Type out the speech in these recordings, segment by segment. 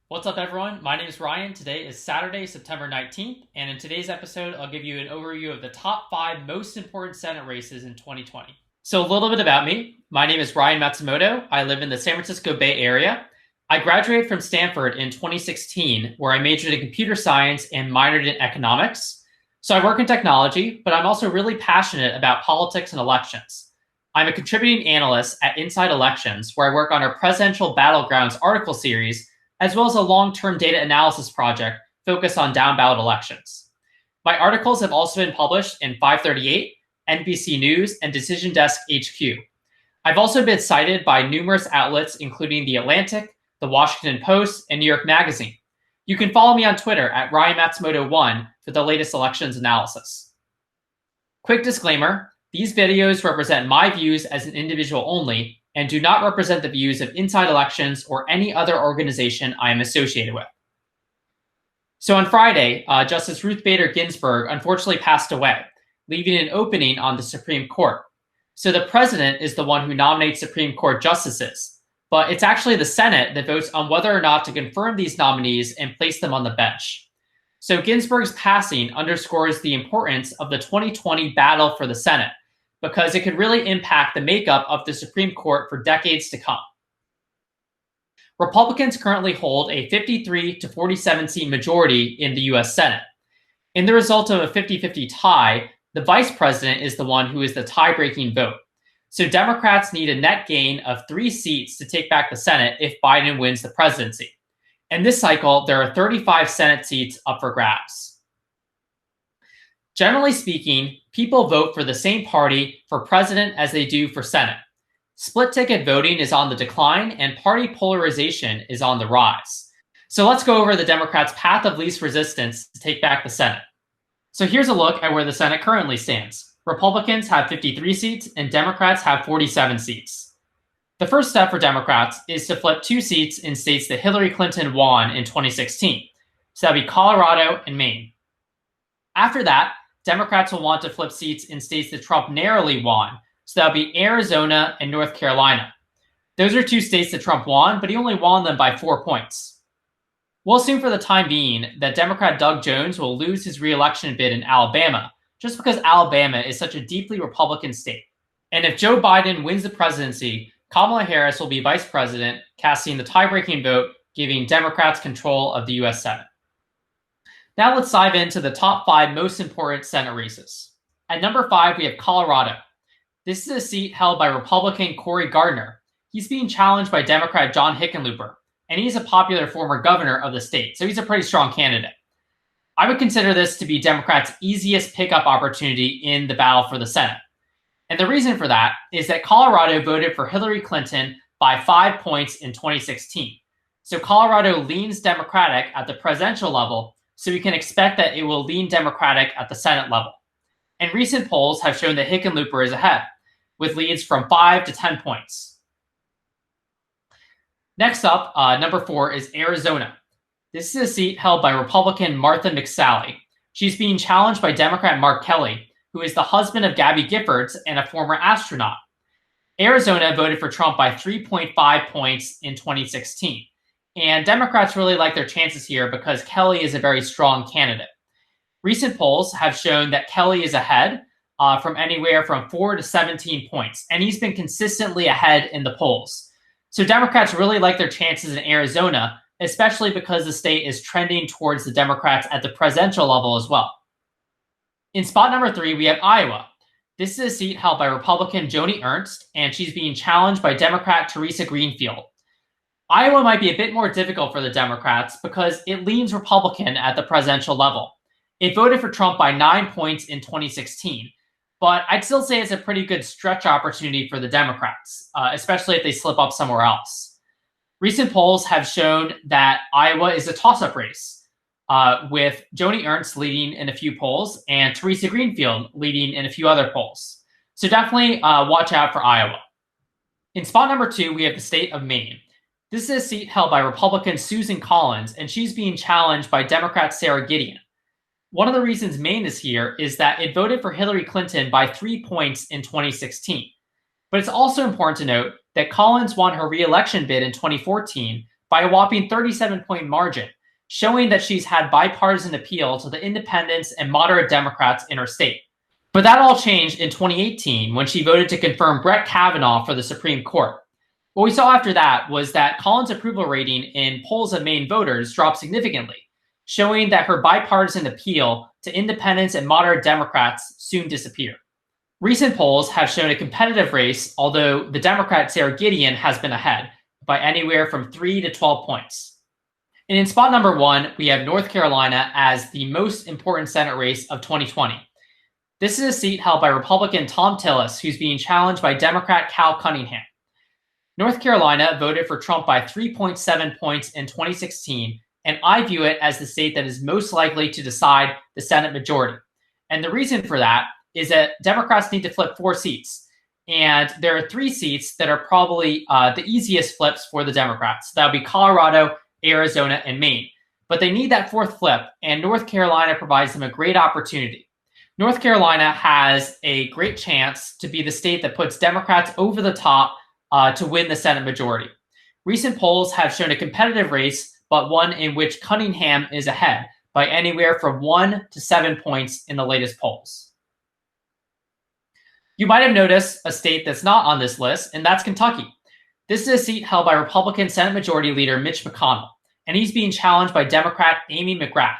What's up, everyone? My name is Ryan. Today is Saturday, September 19th, and in today's episode, I'll give you an overview of the top 5 most important Senate races in 2020. So a little bit about me. My name is Ryan Matsumoto. I live in the San Francisco Bay Area. I graduated from Stanford in 2016, where I majored in computer science and minored in economics. So I work in technology, but I'm also really passionate about politics and elections. I'm a contributing analyst at Inside Elections, where I work on our Presidential Battlegrounds article series, as well as a long-term data analysis project focused on down-ballot elections. My articles have also been published in FiveThirtyEight, NBC News, and DecisionDeskHQ. I've also been cited by numerous outlets, including The Atlantic, The Washington Post, and New York Magazine. You can follow me on Twitter at RyanMatsumoto1 for the latest elections analysis. Quick disclaimer, these videos represent my views as an individual only and do not represent the views of Inside Elections or any other organization I am associated with. So on Friday, Justice Ruth Bader Ginsburg unfortunately passed away, leaving an opening on the Supreme Court. So the president is the one who nominates Supreme Court justices, but it's actually the Senate that votes on whether or not to confirm these nominees and place them on the bench. So Ginsburg's passing underscores the importance of the 2020 battle for the Senate, because it could really impact the makeup of the Supreme Court for decades to come. Republicans currently hold a 53 to 47 seat majority in the US Senate. In the result of a 50-50 tie, the vice president is the one who is the tie-breaking vote. So Democrats need a net gain of 3 seats to take back the Senate if Biden wins the presidency. In this cycle, there are 35 Senate seats up for grabs. Generally speaking, people vote for the same party for president as they do for Senate. Split ticket voting is on the decline and party polarization is on the rise. So let's go over the Democrats' path of least resistance to take back the Senate. So here's a look at where the Senate currently stands. Republicans have 53 seats and Democrats have 47 seats. The first step for Democrats is to flip 2 seats in states that Hillary Clinton won in 2016. So that'd be Colorado and Maine. After that, Democrats will want to flip seats in states that Trump narrowly won, so that'll be Arizona and North Carolina. Those are 2 states that Trump won, but he only won them by 4 points. We'll assume for the time being that Democrat Doug Jones will lose his re-election bid in Alabama, just because Alabama is such a deeply Republican state. And if Joe Biden wins the presidency, Kamala Harris will be vice president, casting the tie-breaking vote, giving Democrats control of the US Senate. Now let's dive into the top 5 most important Senate races. At number 5, we have Colorado. This is a seat held by Republican Cory Gardner. He's being challenged by Democrat John Hickenlooper, and he's a popular former governor of the state, so he's a pretty strong candidate. I would consider this to be Democrats' easiest pickup opportunity in the battle for the Senate. And the reason for that is that Colorado voted for Hillary Clinton by 5 points in 2016. So Colorado leans Democratic at the presidential level, so we can expect that it will lean Democratic at the Senate level. And recent polls have shown that Hickenlooper is ahead, with leads from 5 to 10 points. Next up, number 4 is Arizona. This is a seat held by Republican Martha McSally. She's being challenged by Democrat Mark Kelly, who is the husband of Gabby Giffords and a former astronaut. Arizona voted for Trump by 3.5 points in 2016. And Democrats really like their chances here because Kelly is a very strong candidate. Recent polls have shown that Kelly is ahead from anywhere from 4 to 17 points, and he's been consistently ahead in the polls. So Democrats really like their chances in Arizona, especially because the state is trending towards the Democrats at the presidential level as well. In spot number 3, we have Iowa. This is a seat held by Republican Joni Ernst, and she's being challenged by Democrat Theresa Greenfield. Iowa might be a bit more difficult for the Democrats because it leans Republican at the presidential level. It voted for Trump by 9 points in 2016, but I'd still say it's a pretty good stretch opportunity for the Democrats, especially if they slip up somewhere else. Recent polls have shown that Iowa is a toss-up race, with Joni Ernst leading in a few polls and Theresa Greenfield leading in a few other polls. So definitely watch out for Iowa. In spot number 2, we have the state of Maine. This is a seat held by Republican Susan Collins, and she's being challenged by Democrat Sarah Gideon. One of the reasons Maine is here is that it voted for Hillary Clinton by 3 points in 2016. But it's also important to note that Collins won her re-election bid in 2014 by a whopping 37-point margin, showing that she's had bipartisan appeal to the independents and moderate Democrats in her state. But that all changed in 2018 when she voted to confirm Brett Kavanaugh for the Supreme Court. What we saw after that was that Collins' approval rating in polls of Maine voters dropped significantly, showing that her bipartisan appeal to independents and moderate Democrats soon disappeared. Recent polls have shown a competitive race, although the Democrat Sarah Gideon has been ahead by anywhere from 3 to 12 points. And in spot number 1, we have North Carolina as the most important Senate race of 2020. This is a seat held by Republican Tom Tillis, who's being challenged by Democrat Cal Cunningham. North Carolina voted for Trump by 3.7 points in 2016, and I view it as the state that is most likely to decide the Senate majority. And the reason for that is that Democrats need to flip 4 seats. And there are 3 seats that are probably the easiest flips for the Democrats. That would be Colorado, Arizona, and Maine. But they need that 4th flip, and North Carolina provides them a great opportunity. North Carolina has a great chance to be the state that puts Democrats over the top to win the Senate majority. Recent polls have shown a competitive race, but one in which Cunningham is ahead by anywhere from 1 to 7 points in the latest polls. You might have noticed a state that's not on this list, and that's Kentucky. This is a seat held by Republican Senate Majority Leader Mitch McConnell, and he's being challenged by Democrat Amy McGrath.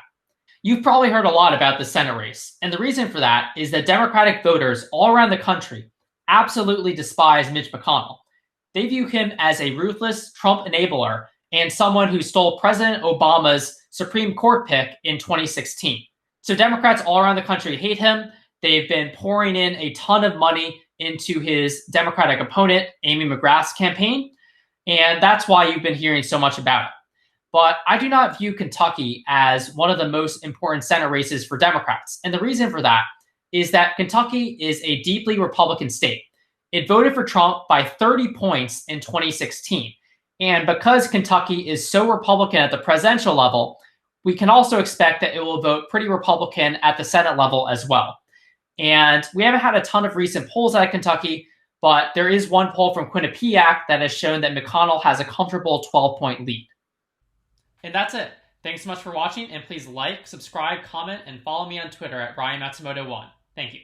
You've probably heard a lot about the Senate race, and the reason for that is that Democratic voters all around the country absolutely despise Mitch McConnell. They view him as a ruthless Trump enabler and someone who stole President Obama's Supreme Court pick in 2016. So Democrats all around the country hate him. They've been pouring in a ton of money into his Democratic opponent, Amy McGrath's campaign, and that's why you've been hearing so much about it. But I do not view Kentucky as one of the most important Senate races for Democrats. And the reason for that is that Kentucky is a deeply Republican state. It voted for Trump by 30 points in 2016. And because Kentucky is so Republican at the presidential level, we can also expect that it will vote pretty Republican at the Senate level as well. And we haven't had a ton of recent polls out of Kentucky, but there is one poll from Quinnipiac that has shown that McConnell has a comfortable 12-point lead. And that's it. Thanks so much for watching, and please like, subscribe, comment, and follow me on Twitter at Matsumoto1. Thank you.